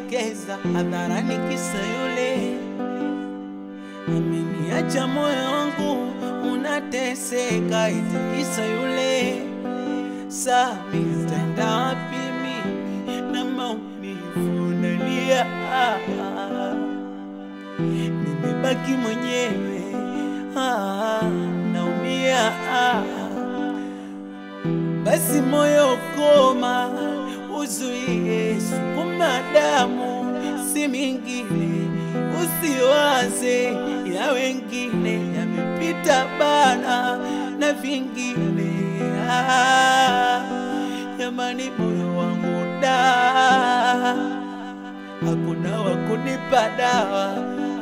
kunielekeza hadharani kisa yule. Ameniacha moyo wangu unateseka eti kisa yule. Sasa nitaenda wapi mimi na maumivu nalia? Nimebaki mwenyewe, naumia. Basi moyo koma, uzuie sukuma damu, si mingine usiwaze ya wengine, yamepita bana na vingine. Jamani moyo wangu da, hakuna wa kunipa dawa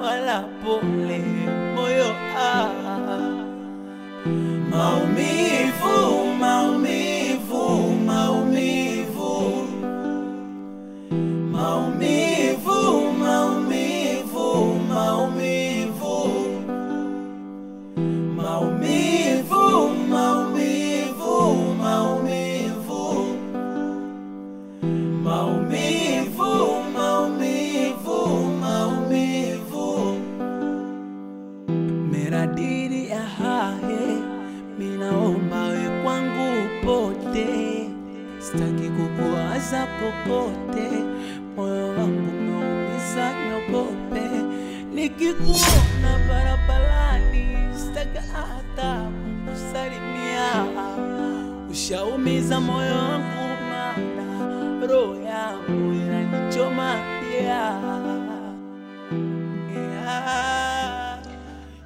wala pole moyo. Maumivu, maumivu, maumivu, maumivu, maumivu, maumivu, maumivu, maumivu, maumivu, maumivu, maumivu, maumivu. Meradiri ya hae, minaomba we kwangu pote, sitaki kukuaza popote, moyo wangu umeumiza nyogope. Nikikuona barabarani sitaki hata kusalimia, ushaumiza moyo wangu mana roho yangu inanichoma pia.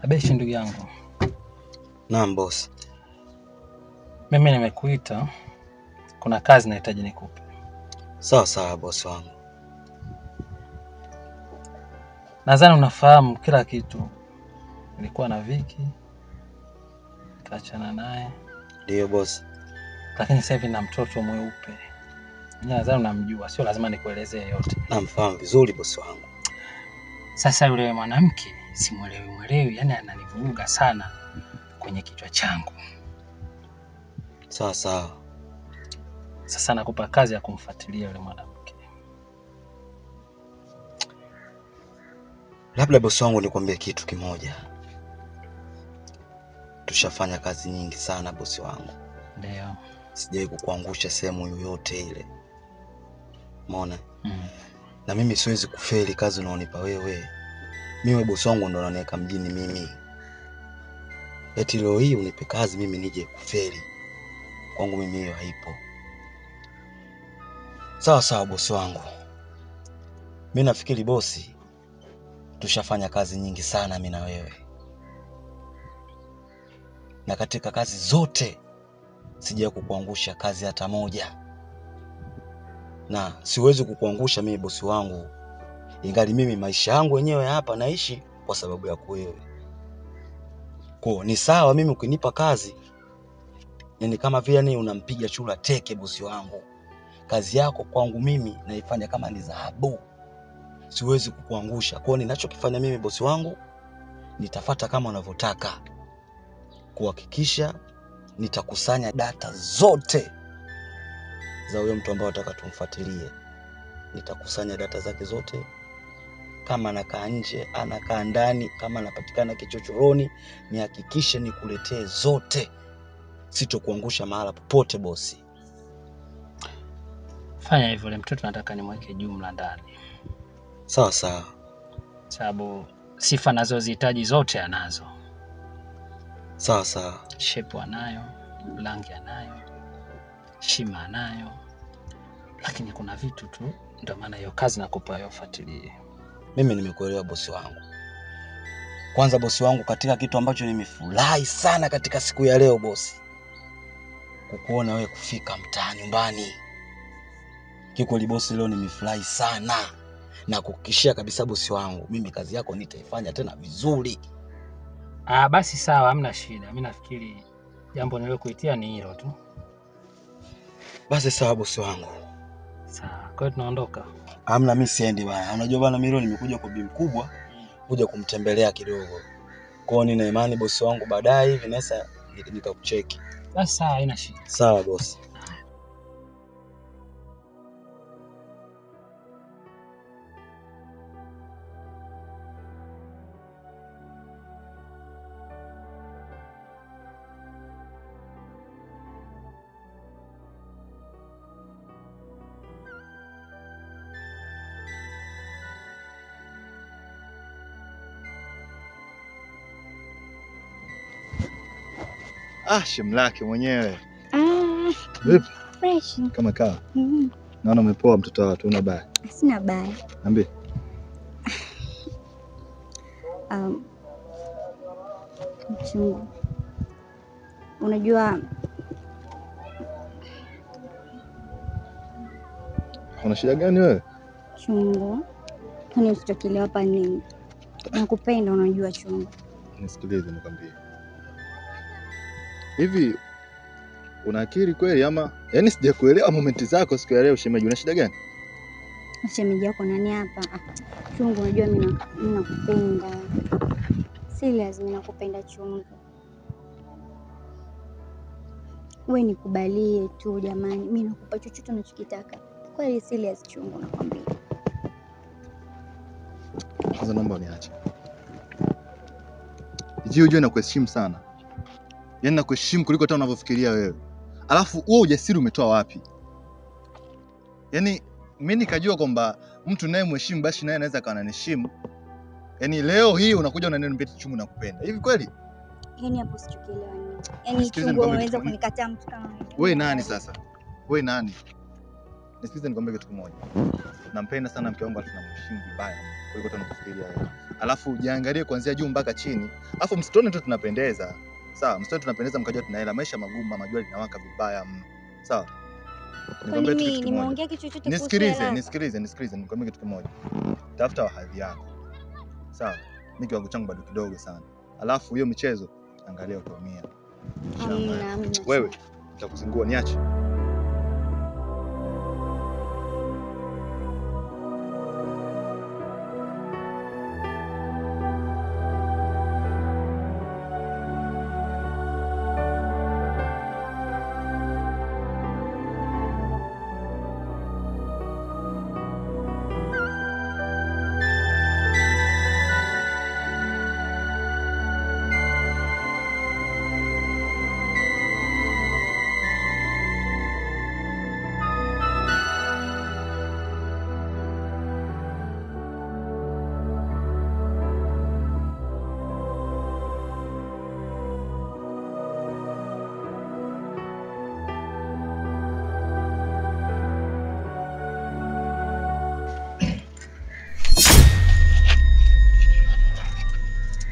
Abeshi ndugu yangu. Naam boss. Mimi nimekuita, kuna kazi nahitaji nikupe. Sawa sawa boss wangu. Nadhani unafahamu kila kitu. Nilikuwa na Viki, kaachana naye. Ndio boss. Lakini sasa hivi na mtoto mweupe. Mimi nadhani unamjua, sio lazima nikuelezee yote. Namfahamu vizuri boss wangu. Sasa yule mwanamke simuelewi, yani ananivuruga sana kwenye kichwa changu. Sawa sawa. Sasa nakupa kazi ya kumfuatilia yule mwanamke. Labda boss wangu nikwambie kitu kimoja. Tushafanya kazi nyingi sana boss wangu. Ndio. Sijai kukuangusha sehemu yoyote ile. Umeona? Na mimi siwezi kufeli kazi unaonipa wewe. Mimi boss wangu ndo ananiweka mjini mimi. Eti leo hii unipe kazi mimi nije kufeli. Kwangu mimi hiyo haipo. Sawa sawa bosi wangu. Mimi nafikiri bosi, tushafanya kazi nyingi sana mimi na wewe. Na katika kazi zote sija kukuangusha kazi hata moja. Na siwezi kukuangusha mimi bosi wangu. Ingali mimi maisha yangu wenyewe hapa naishi kwa sababu ya wewe. Kwa ni sawa mimi ukinipa kazi, ni kama vile ni unampiga chura teke bosi wangu. Kazi yako kwangu mimi naifanya kama ni dhahabu. Siwezi kukuangusha. Kwa ninachokifanya mimi bosi wangu, nitafuata kama unavyotaka. Kuhakikisha nitakusanya data zote za huyo mtu ambaye nataka tumfuatilie. Nitakusanya data zake zote. Kama anakaa nje, anakaa ndani, kama anapatikana kichochoroni, nihakikishe nikuletee zote. Sitokuangusha mahala popote bosi. Fanya hivyo, yule mtoto nataka nimweke jumla ndani. Sawa sawa. Sababu sifa nazozihitaji zote anazo. Sawa sawa. Shape anayo, rangi anayo, shima anayo. Lakini kuna vitu tu ndio maana hiyo kazi nakupa wewe ufuatilie. Mimi nimekuelewa bosi wangu. Kwanza bosi wangu, katika kitu ambacho nimefurahi sana katika siku ya leo bosi, kukuona wewe kufika mtaa nyumbani. Kikweli bosi, leo nimefurahi sana. Na kuhakikishia kabisa bosi wangu, mimi kazi yako nitaifanya tena vizuri. Basi sawa, hamna shida. Mimi nafikiri jambo nilokuitia ni hilo tu. Basi sawa bosi wangu. Sawa, kwa hiyo tunaondoka. Hamna, mimi siendi bwana. Unajua bwana, mimi leo nimekuja kwa bibi mkubwa kuja kumtembelea kidogo. Kwa hiyo nina imani bosi wangu baadaye hivi naweza nikakucheki. Basi sawa, haina shida. Sawa bosi. Shemlake mwenyewe. Vipi? Fresh. Kama kawa. Naona umepoa mtoto wa watu, una baya? Sina baya. Niambie. Chungu. Unajua una shida gani wewe? Chungu. Kwani usitokelewa hapa nini? Nakupenda unajua Chungu. Nisikilize nikwambie. Hivi una akili kweli ama yaani sijakuelewa momenti zako siku ya leo shemeji, una shida gani? Shemeji yako nani hapa? Chungu, unajua mimi nakupenda. Serious, mimi nakupenda Chungu. Wewe nikubalie tu jamani. Mimi nakupa chochote unachokitaka. Kweli serious Chungu nakwambia. Kwanza naomba uniache. Ujue nakuheshimu sana. Yaani nakuheshimu kuliko hata unavyofikiria wewe. Alafu wewe ujasiri umetoa wapi? Yaani mimi nikajua kwamba mtu naye mheshimu basi naye anaweza kananiheshimu. Yaani leo hii unakuja unaniambia Chungu nakupenda. Hivi kweli? Yaani hapo sichokielewa nini? Yaani Chungu unaweza kunikataa mtu kama wewe. Wewe nani sasa? Wewe nani? Nisikilize nikwambie kitu kimoja. Nampenda sana mke wangu, alafu namheshimu vibaya kuliko hata unafikiria wewe. Alafu jiangalie kuanzia juu mpaka chini. Alafu msitone tu tunapendeza. Sawa, msitone tunapendeza mkajua tuna hela. Maisha magumu, mama jua linawaka vibaya mno. Sawa? Nikwambie kitu kimoja. Nimeongea kitu chochote kuhusu hela. Nisikilize nikwambie kitu kimoja. Tafuta hadhi yako. Sawa? Mimi kiwango changu bado kidogo sana. Alafu hiyo michezo angalia utaumia. Wewe nitakuzingua, niache.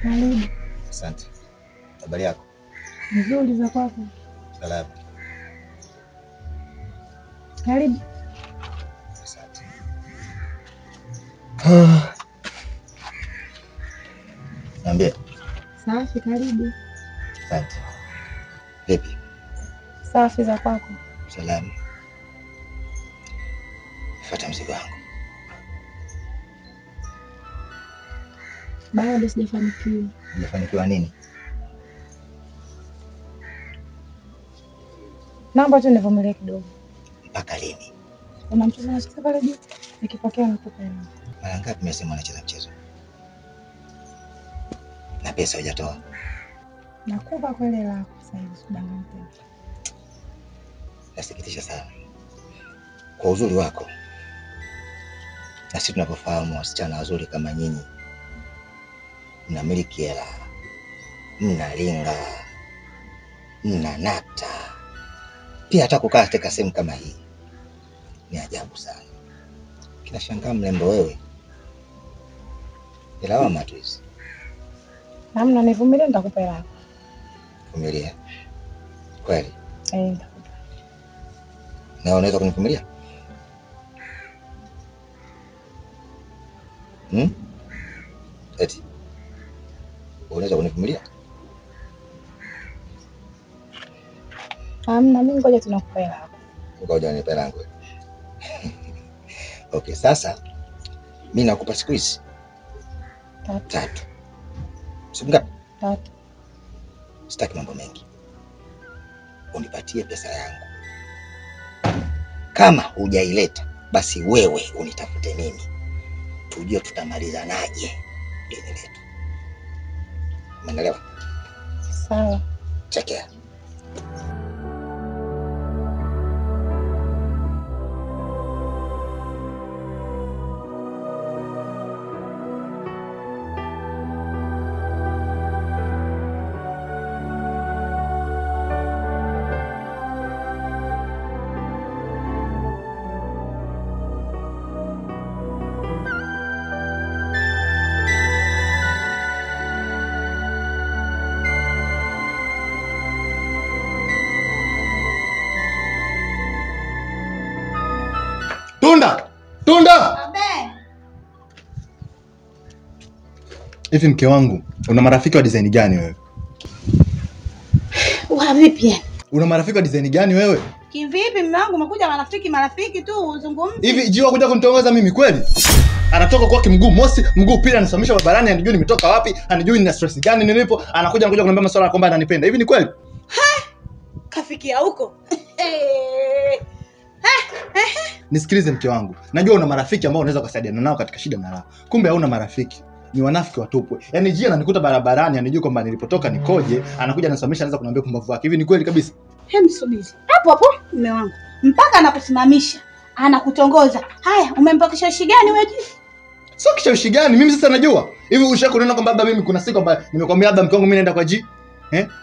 Karibu. Asante. Habari yako? Nzuri, za kwako? Salama. Karibu. Asante. Niambie. Safi, karibu. Asante. Vipi? Safi, za kwako? Salama. Fuata mzigo wangu. Bado sijafanikiwa. Hujafanikiwa nini? Naomba tu nivumilie kidogo. Mpaka lini? Kuna mchezo unacheza pale juu. Nikipokea nakupa hela. Mara ngapi umesema unacheza mchezo? Na pesa hujatoa? Nakupa kwa ile lako sasa hivi, usidanganye tena. Nasikitisha sana. Kwa uzuri wako. Na sisi tunapofahamu wasichana wazuri kama nyinyi. Mnamiliki hela, mnalinga, mnanata, pia hata kukaa katika sehemu kama hii ni ajabu sana. Kinashangaa mlembo wewe, lawama tu hizi. Namna nivumilie, nitakupa hela. Vumilia kweli? Nitakupa. Na unaweza kunivumilia? Eti unaweza kunivumilia? Hamna, mimi ngoja tunakupa hela. Ngoja nipe langu. Okay, sasa mimi nakupa siku hizi 3. Siku ngapi? 3. Sitaki mambo mengi. Unipatie pesa yangu. Kama hujaileta basi wewe unitafute mimi. Tujue tutamalizanaje deni letu. Umeelewa? Sawa. Take care. Hivi mke wangu, una marafiki wa design gani wewe? Vipi? Una marafiki wa design gani wewe? Kivipi mume wangu, umekuja marafiki tu uzungumze. Hivi Jiwa kuja kunitongoza mimi kweli? Anatoka kwa mguu mosi, mguu pili anasimamisha barabarani, anijui nimetoka wapi, anijui nina stress gani nilipo, anakuja kuniambia masuala ya kwamba ananipenda. Hivi ni kweli? Kafikia huko. Nisikilize mke wangu. Najua una marafiki ambao unaweza kusaidiana nao katika shida na raha. Kumbe hauna marafiki. Ni wanafiki watupwe. Yaani Jia ananikuta barabarani, anijui kwamba nilipotoka nikoje, anakuja anasimamisha, anaanza kuniambia kumbavu wake. Hivi ni kweli kabisa? Subiri. Hapo mume wangu. Mpaka anakusimamisha, anakutongoza. Haya, umempa kishawishi gani wewe? Sio kishawishi gani? Mimi sasa najua. Hivi ushakunena kwamba labda mimi kuna siku kwamba nimekwambia labda mke wangu mimi naenda kwa G?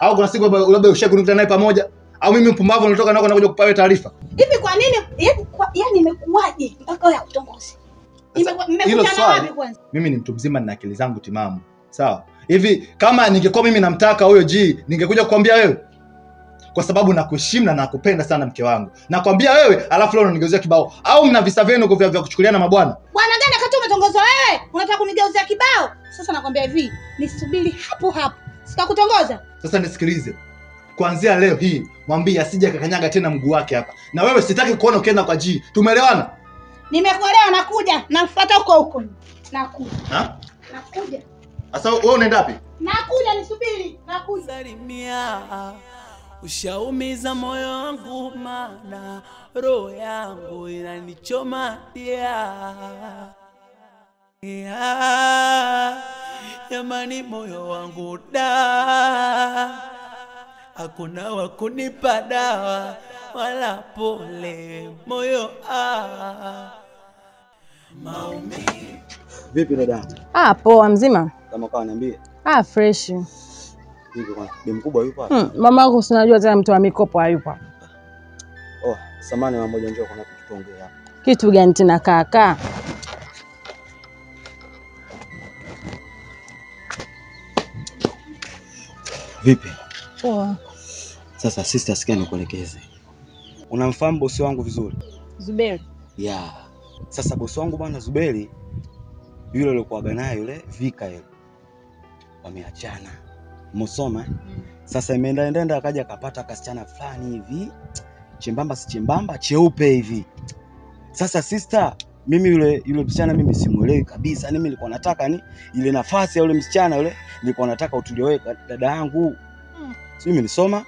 Au kuna siku labda ushakunikutana naye pamoja? Au mimi mpumbavu nilitoka nako nakuja kupawe taarifa? Hivi kwa nini? Yaani imekuwaje mpaka wewe utongoze? Mmekutana wapi kwanza? Mimi ni mtu mzima na akili zangu timamu. Sawa? Hivi kama ningekuwa mimi namtaka huyo G, ningekuja kukwambia wewe? Kwa sababu nakuheshimu na nakupenda sana mke wangu. Nakwambia wewe, alafu leo unanigeuzia kibao. Au mna visa vyenu vya kuchukuliana mabwana? Bwana gani wakati umetongozwa wewe? Unataka kunigeuzia kibao? Sasa nakwambia hivi, nisubiri hapo. Sitakutongoza. Sasa nisikilize. Kuanzia leo hii, mwambie asije akakanyaga tena mguu wake hapa. Na wewe sitaki kuona ukienda kwa G. Tumeelewana? Nimekuelewa, nakuja. Nafuata huko. Nakuja. Nakuja. Sasa wewe unaenda wapi? Nakuja, nisubiri. Nakuja. Salimia, ushaumiza moyo wangu, maana roho yangu inanichoma Yamani moyo wangu hakuna wa kunipa dawa wala pole moyo maumivu. Vipi dada? Poa mzima. Kama kawa niambie. Fresh. Vipi kwa bi mkubwa yupo hapa? Mama yako unajua tena mtu wa mikopo hayupo hapa. Samani mama moja njoo kuna kitu tuongee hapa. Kitu gani tena kaka? Vipi? Poa. Sasa sister, sikia nikuelekeze. Unamfahamu bosi wangu vizuri? Zuberi. Sasa bosi wangu bwana Zuberi yule alikuwa naye yule Vika yule. Wameachana. Msoma. Sasa imeenda akaja akapata kasichana fulani hivi. Chembamba si chembamba, cheupe hivi. Sasa sister, mimi yule msichana mimi simuelewi kabisa. Mimi nilikuwa nataka ile nafasi ya yule msichana yule, nilikuwa nataka utulie dada yangu. Si mimi nisoma?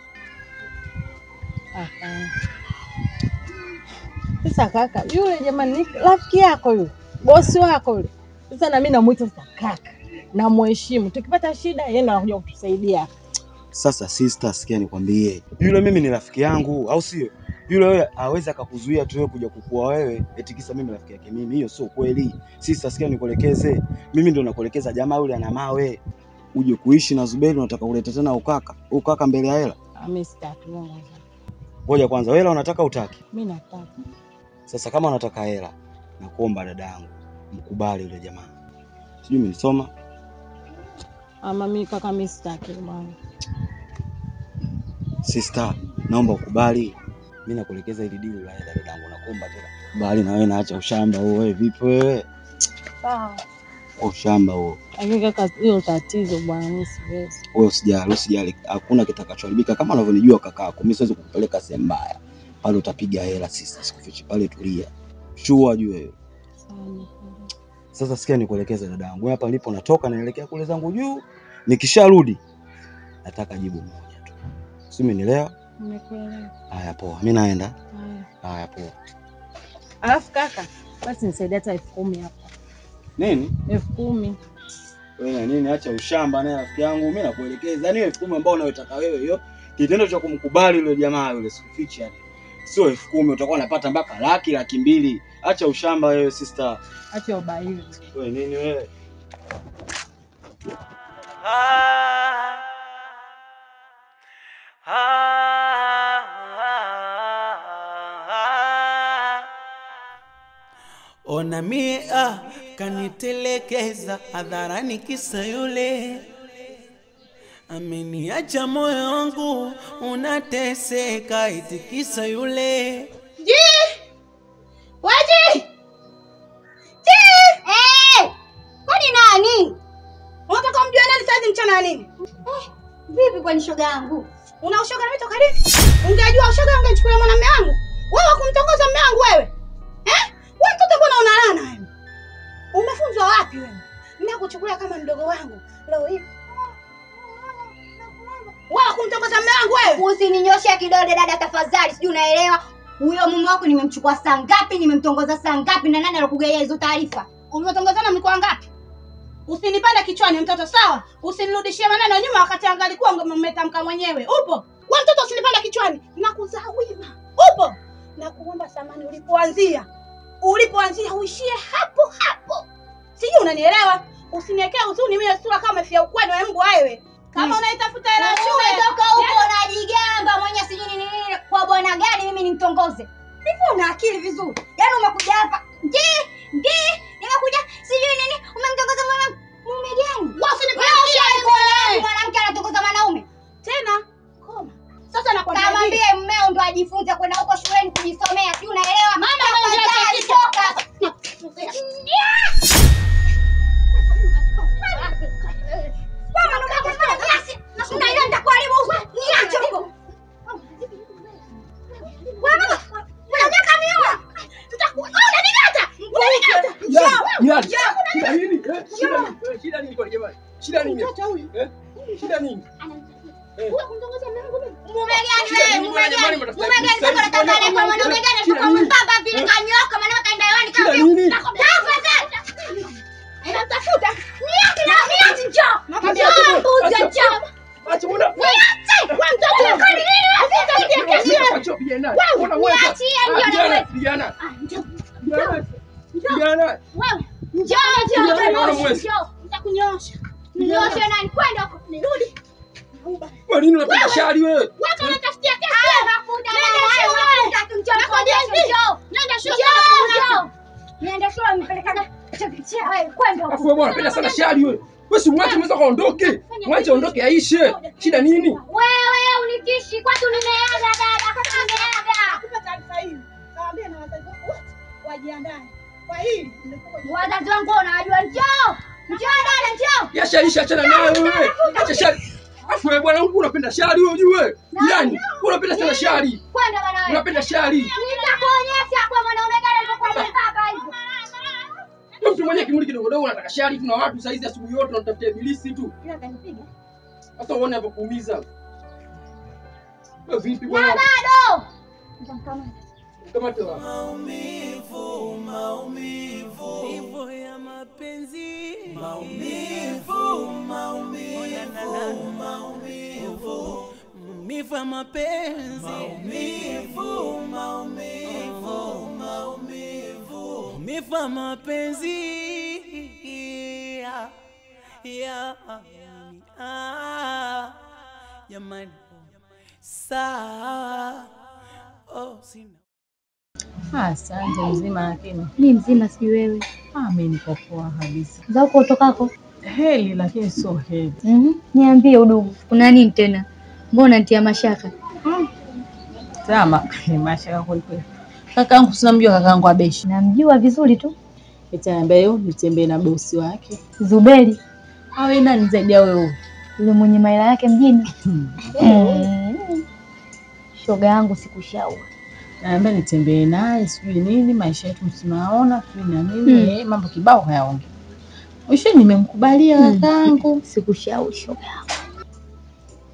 Sasa kaka, yule jamani rafiki yako yule, bosi wako yule. Sasa na mimi namuita sasa kaka. Na muheshimu. Tukipata shida yeye ndo anakuja kutusaidia. Sasa sister, sikia nikwambie. Yule mimi ni rafiki yangu, au sio? Yule wewe hawezi akakuzuia tu wewe kuja kukua wewe eti kisa mimi rafiki yake mimi. Hiyo sio kweli. Sister, sikia nikuelekeze. Mimi ndo nakuelekeza jamaa yule ana mawe. Uje kuishi na Zuberi unataka kuleta tena ukaka mbele ya hela. Mimi sitaki. Ngoja kwanza, hela unataka utaki? Mimi nataka. Sasa kama unataka hela, nakuomba dada yangu, mkubali yule jamaa. Sijui mimi nisoma. Mimi kaka mimi sitaki bwana. Sister, naomba ukubali. Mimi nakuelekeza ili dili la hela dada yangu, nakuomba tena. Bali na wewe naacha ushamba huo. Wewe vipi wewe? Sawa. Ushamba huo. Lakini kaka hiyo tatizo bwana, mimi siwezi. Wewe usijali. Hakuna kitakachoharibika kama unavyonijua kakako. Mimi siwezi kukupeleka sehemu mbaya. Pale utapiga hela sister, sikufichi pale, tulia. Shua juu wewe. Sasa sikia nikuelekeze dada yangu. Hapa nilipo natoka naelekea kule zangu juu. Nikisharudi nataka jibu moja tu. Si umenielewa? Nimekuelewa. Haya poa. Mimi naenda. Haya poa. Alafu kaka, basi nisaidie hata 10,000 hapa. Nini? 10,000. Wewe nini? Acha ushamba naye rafiki yangu. Mimi nakuelekeza. Yaani 10,000 ambao unayotaka wewe hiyo. Kitendo cha kumkubali yule jamaa yule sikufichi yani. Sio 10,000 utakuwa unapata mpaka 1,200,000. Acha ushamba wewe sister. Acha ubaili. Wewe nini wewe? Ona mie kanitelekeza hadharani kisa yule. Ameniacha moyo wangu unateseka eti kisa yule. Waji! Kwani nani? Unataka maana nini? Vipi kwani shoga yangu? Una ushoga na mimi toka lini? Ungejua ushoga ungechukulia mwanamume wangu. Wewe kumtongoza mume wangu wewe. Wewe mtoto mbona unalana wewe? Umefunzwa wapi wewe? Mimi nakuchukulia kama mdogo wangu. Leo hii. Wewe kumtongoza mume wangu wewe? Usininyoshe kidole dada tafadhali, sijui unaelewa. Huyo mume wako nimemchukua saa ngapi, nimemtongoza saa ngapi na nani alokugaia hizo taarifa? Umetongozana mlikuwa ngapi? Usinipande kichwani mtoto sawa? Usinirudishie maneno nyuma wakati angalikuwa umetamka mwenyewe. Upo? Wewe mtoto usinipande kichwani. Nakuzaa wima. Upo? Nakuomba samani ulipoanzia. Ulipoanzia uishie hapo hapo. Sijui unanielewa? Usiniwekee huzuni mimi sura kama umefia ukwani wewe mbwa wewe. Kama unaitafuta hela shule Umetoka huko unajigamba mwenye sijui nini kwa bwana gani mimi nimtongoze. Hivi una akili vizuri? Yaani umekuja hapa. Nimekuja sijui nini umemtongoza mume gani? Wewe usinipande mwanamke anatongoza mwanaume. tena. Koma. Sasa nakwambia Kamwambie mmeo ndo ajifunze kwenda huko shuleni kujisomea. Si unaelewa? Mama anaongea toka. Mama ndo unafanya basi. Unaenda kuharibu niache huko. Mama, unataka miwa? Tutakuwa unanigata. Shida nini? Shida nini kwa jamani? Shida nini? Shida nini? Wewe kumtongoza mume wangu mimi. Mume gani wewe? Mume gani? Mume gani sasa unataka kwa mwanaume gani alikuwa mbaba vile kanyoka maana kaenda hewani kama nini? tafadhali. Unatafuta? Niache njoo. Nakwambia mbuzi njoo. Acha muda. Niache. Wewe mtoto kani nini? Usitambie kesi. Acha pigana. Ona wewe. Niachie ndio Pigana. Njoo. Pigana. Wewe. Njoo. Nitakunyoosha. Ninyoshe nani kwenda huko. Nirudi. Kwa nini unapenda shari wewe? Wewe unatafutia kesi. Mafuta. Nenda shule. Nienda shule nipelekana chekechea wewe kwenda huko. Afu wewe unapenda sana shari wewe. Wewe si mwache mweza kaondoke. Mwache aondoke aishe. Shida nini? Wewe unitishi kwa tu nimeaga dada kwa tu nimeaga. Nakupa taarifa hii. Kawaambia na wazazi wako wote wajiandae. Kwa hili Wazazi wangu wanajua njoo. Njoo dada njoo. Ya shari achana nayo wewe. Acha shari. Afu wewe bwana wangu unapenda shari wewe ujue. Yaani unapenda sana shari. Kwenda bwana wewe. Unapenda shari. Nitakuonyesha kwa mwanaume gani alikuwa mbaba hivyo. Mtu mwenye kimuli kidogo dogo unataka shari, kuna watu saizi asubuhi yote wanatafutia ibilisi tu. Kila kanipiga. Sasa uone hapo kuumiza. Wewe vipi bwana? Bado. Nitamkamata. Kama tu hapo. Maumivu ya mapenzi. Maumivu ya mapenzi. Maumivu ya mapenzi. Jamani. Sawa. Sina. Asante mzima lakini. Mimi mzima si wewe. Mimi niko poa kabisa. Za huko utokako? Heli lakini sio heli. Niambie udugu. Kuna nini tena? Mbona nitia mashaka? Tama, ni mashaka kweli kweli. Kakaangu sinamjua kakaangu Abeshi. Namjua vizuri tu. Nitaambia nitembee na bosi wake. Zuberi. Awe nani zaidi ya wewe? Yule mwenye maila yake mjini. Shoga yangu sikushauri. Naambia nitembee naye sijui nini maisha yetu msinaona sijui na nini mambo kibao hayaongi. Mwisho nimemkubalia kakaangu. Sikushauri shoga yangu.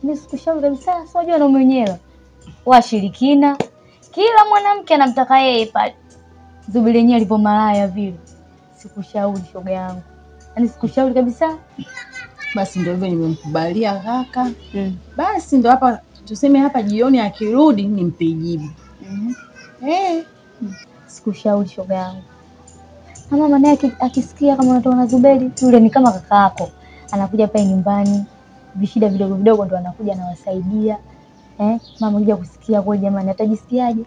Mimi sikushauri kabisa, sio unajua na mwenyewe. Washirikina. Kila mwanamke anamtaka yeye pale. Zuberi yenyewe alipo malaya vile. Sikushauri shoga yangu. Yaani sikushauri kabisa. Basi ndio hivyo nimemkubalia kaka. Basi ndio hapa tuseme hapa jioni akirudi nimpe jibu. Sikushauri shoga yangu. Na mama naye akisikia kama unatoka na Zuberi, yule ni kama kaka yako. Anakuja pale nyumbani, vishida vidogo vidogo ndo anakuja anawasaidia. Mama kuja kusikia kwa jamani atajisikiaje?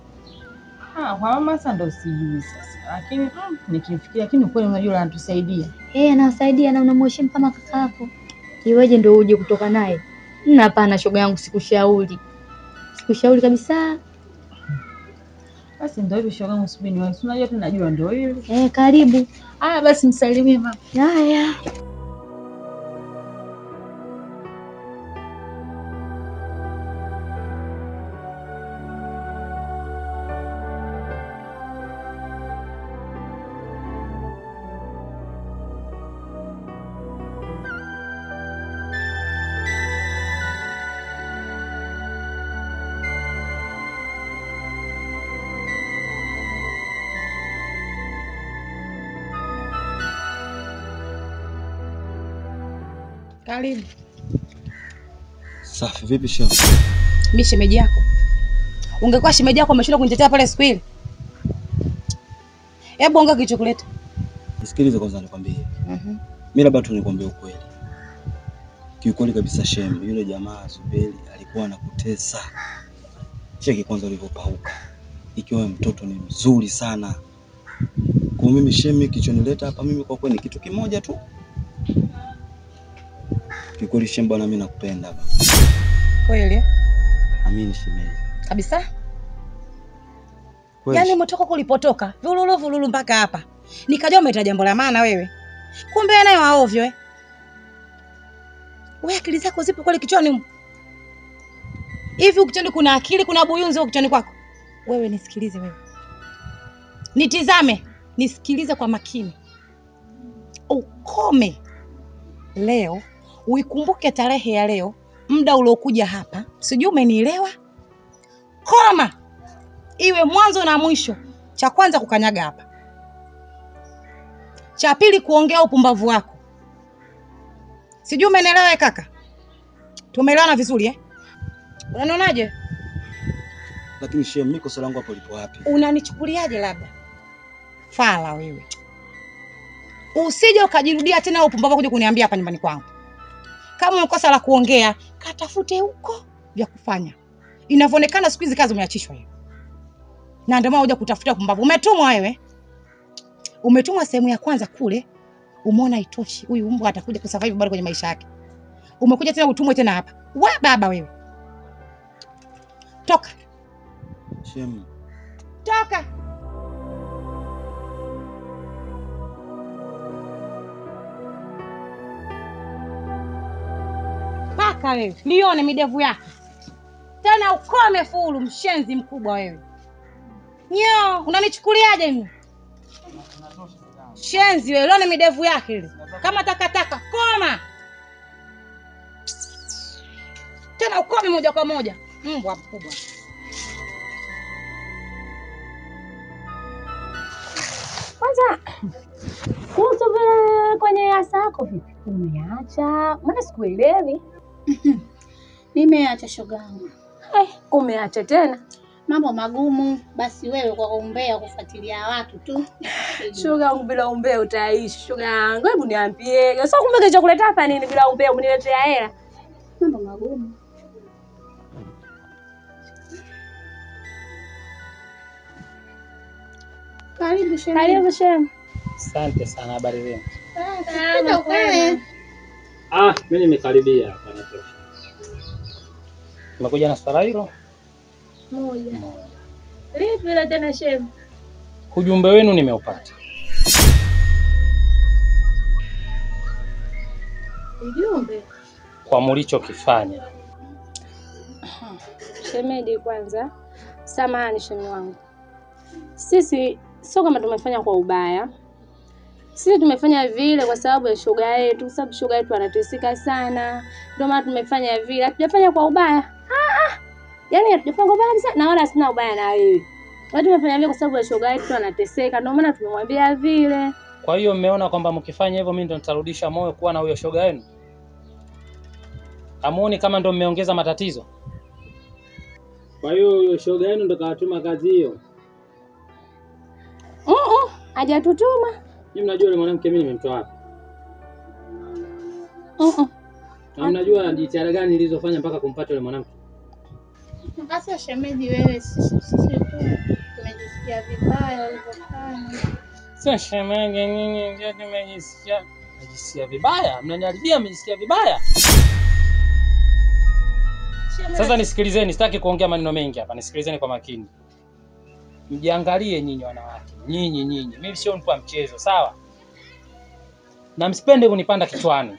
Kwa mama sasa ndo sijui sasa. Lakini nikifikiria lakini kweli unajua anatusaidia. Anawasaidia na unamheshimu kama kaka yako. Iweje ndo uje kutoka naye? Hapana shoga yangu sikushauri. Sikushauri kabisa. Basi ndio hivyo shoga yangu subiri wewe. Unajua tu najua ndio hilo. Karibu. Basi msalimie mama. Haya. Karibu. Safi, vipi shemu? Mimi shemeji yako. Ungekuwa shemeji yako umeshinda kunitetea pale siku ile. Hebu ongea kilichokuleta. Nisikilize kwanza nikwambie. Mimi labda tu nikwambie ukweli. Kiukweli kabisa shemu, yule jamaa Zubeli alikuwa anakutesa. Cheki kwanza ulivyopauka. Ikiwa mtoto ni mzuri sana. Kwa mimi shemu kilichonileta hapa mimi kwa kweli ni kitu kimoja tu. Kiukweli shemu bwana, mimi nakupenda baba. Kweli? Amini shemeji. Kabisa? Kweli. Yaani umetoka kulipotoka, vululu mpaka hapa. Nikajua umetaja jambo la maana wewe. Kumbe nayo waovyo eh. Wewe akili zako zipo kweli kichwani? Hivi kichwani kuna akili, kuna buyunzi kichwani kwako? Wewe nisikilize wewe. Nitizame, nisikilize kwa makini. Ukome leo, uikumbuke tarehe ya leo, muda uliokuja hapa. Sijui umenielewa? Koma. Iwe mwanzo na mwisho. Cha kwanza kukanyaga hapa. Cha pili kuongea upumbavu wako. Sijui umenielewa kaka? Tumeelewana vizuri eh? Unanionaje? Lakini shemu, mimi kosa langu hapo lipo wapi? Unanichukuliaje labda? Fala wewe. Usije ukajirudia tena upumbavu kuja kuniambia hapa nyumbani kwangu. Kama umekosa la kuongea, katafute huko vya kufanya. Inavyoonekana siku hizi kazi umeachishwa hiyo. Na ndio maana unakuja kutafuta upumbavu. Umetumwa wewe. Umetumwa sehemu ya kwanza kule. Umeona itoshi. Huyu mbwa atakuja kusurvive bado kwenye maisha yake. Umekuja tena utumwe tena hapa. Wewe baba wewe. Toka. Shemu. Toka. Paka wewe. Lione midevu yako. Tena ukome fulu, mshenzi mkubwa wewe. Nyo, unanichukuliaje mimi? Shenzi wewe, lione midevu yake ile. Kama takataka, koma. Tena ukome moja kwa moja. Mbwa mkubwa. Kwanza kuhusu vile kwenye asa yako vipi? Umeacha? Maana sikuelewi. Nimeacha shogangu. Umeacha tena? Mambo magumu, basi wewe kwa umbea kufuatilia watu tu. Shoga yangu, bila umbea utaishi. Shoga yangu, hebu niambie. Sasa kumbe kilichokuleta hapa nini bila umbea uniletea hela? Mambo magumu. Karibu shemu. Karibu shemu. Asante sana, habari zenu? Sasa wewe. Mimi nimekaribia hapa natosha. Umekuja na swala hilo? Moja. Lipi la tena shemu? Ujumbe wenu nimeupata. Ujumbe? Kwa mlichokifanya. Shemeji, kwanza samahani shemu wangu. Sisi sio kama tumefanya kwa ubaya. Sisi tumefanya vile kwa sababu ya shoga yetu, kwa sababu shoga yetu anateseka sana. Ndio maana tumefanya vile. Hatujafanya kwa ubaya. Yaani hatujafanya kwa ubaya kabisa, na wala sina ubaya na wewe. Watu tumefanya vile kwa sababu ya shoga yetu anateseka. Ndio maana tumemwambia vile. Kwa hiyo mmeona kwamba mkifanya hivyo mimi ndo nitarudisha moyo kuwa na huyo shoga yenu? Hamuoni kama ndo mmeongeza matatizo? Kwa hiyo huyo shoga yenu ndo kawatuma kazi hiyo? Hajatutuma. Mimi mnajua yule mwanamke mimi nimemtoa wapi? Na mnajua jitihada gani nilizofanya mpaka kumpata yule mwanamke? Basi shemeji wewe, sisi tumejisikia vibaya ulivyofanya. Sio shemeji, nyinyi ndio nimejisikia vibaya. Mnaniharibia, mmejisikia vibaya. Sasa nisikilizeni, sitaki kuongea maneno mengi hapa. Nisikilizeni kwa makini. Mjiangalie nyinyi wanawake. Nyinyi. Mimi sio mtu wa mchezo, sawa? Na msipende kunipanda kichwani.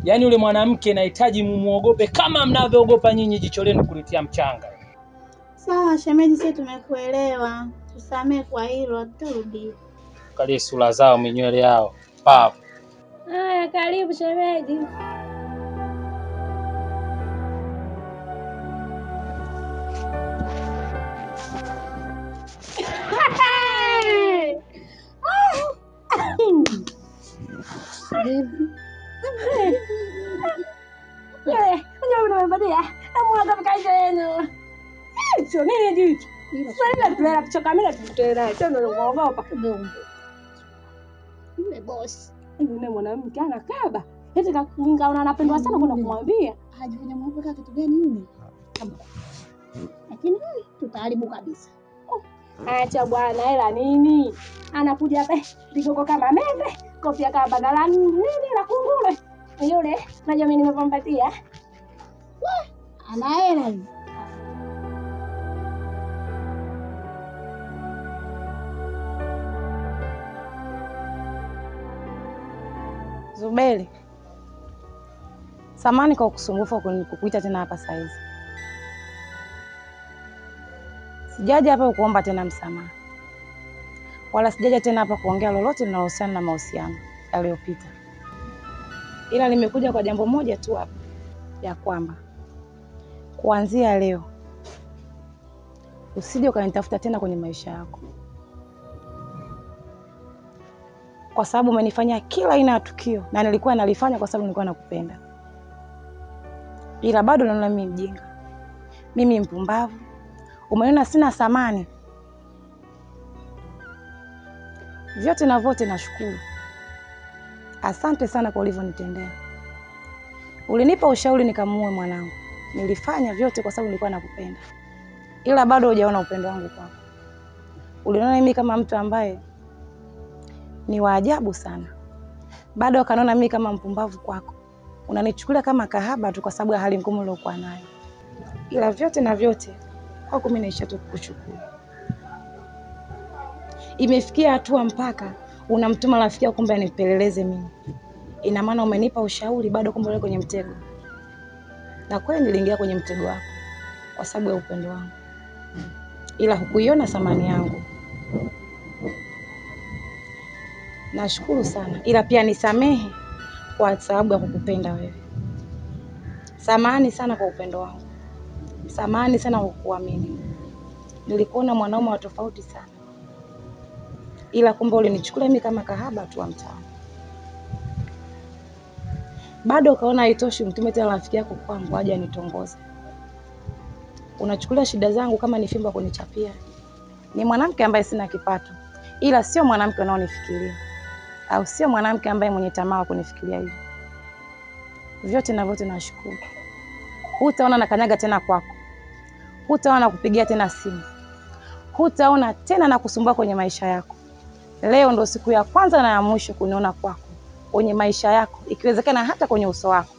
Yaani yule mwanamke nahitaji mumuogope kama mnavyoogopa nyinyi jicho lenu kulitia mchanga. Sawa shemeji, sisi tumekuelewa. Tusamee kwa hilo, turudi. Kalie sura zao, minywele yao. Papo. Haya, karibu shemeji. Sio nini jitu. Sasa tunaenda kuchoka mimi na tutoe sio ndio kuogopa. Yule boss. Yule mwanamke anakaba. Eti kakuinga anapendwa sana kuna kumwambia. Hajifanya mwepeka kitu gani yule? Lakini tutaharibu kabisa. Acha bwana, hela nini? Anakuja vigogo kama mende, kofia kama badala nini la kungule. Yule najua mimi nimepampatia. Ana hela yule. Zuberi, samahani kwa kusumbufa kukuita tena hapa saizi. Sijaja hapa kuomba tena msamaha, wala sijaja tena hapa kuongea lolote linalohusiana na mahusiano yaliyopita, ila nimekuja kwa jambo moja tu hapa, ya kwamba kuanzia leo usije ukanitafuta tena kwenye maisha yako, kwa sababu umenifanyia kila aina ya tukio na nilikuwa nalifanya kwa sababu nilikuwa nakupenda, ila bado naona mimi mjinga, mimi mpumbavu, umeniona sina thamani. Vyote na vote nashukuru. Asante sana kwa ulivyonitendea. Ulinipa ushauri nikamuue mwanangu. Nilifanya vyote kwa sababu nilikuwa nakupenda, ila bado hujaona upendo wangu kwako. Uliona mimi kama mtu ambaye ni wa ajabu sana. Bado ukaniona mimi kama mpumbavu kwako. Unanichukulia kama kahaba tu kwa sababu ya hali ngumu niliyokuwa nayo. Ila vyote na vyote kwako mimi naisha tu kukushukuru. Imefikia hatua mpaka unamtuma rafiki yako kumbe anipeleleze mimi. Ina maana umenipa ushauri bado kumbe wewe kwenye mtego. Na kweli niliingia kwenye mtego wako kwa sababu ya upendo wangu. Ila hukuiona thamani yangu. Nashukuru sana, ila pia nisamehe kwa sababu ya kukupenda wewe. Samahani sana kwa upendo wangu. Samahani sana kwa kuamini. Nilikuona mwanaume wa tofauti sana, ila kumbe ulinichukulia mimi kama kahaba tu wa mtaani. Bado ukaona haitoshi mtume tena rafiki yako kwangu aje anitongoze. Unachukulia shida zangu kama ni fimbo kunichapia. Ni mwanamke ambaye sina kipato, ila sio mwanamke unaonifikiria. Au sio mwanamke ambaye mwenye tamaa kunifikiria hivi. Vyote na vyote nashukuru. Hutaona na kanyaga tena kwako. Hutaona na kupigia tena simu. Hutaona tena na kusumbua kwenye maisha yako. Leo ndo siku ya kwanza na ya mwisho kuniona kwako kwenye maisha yako, ikiwezekana hata kwenye uso wako.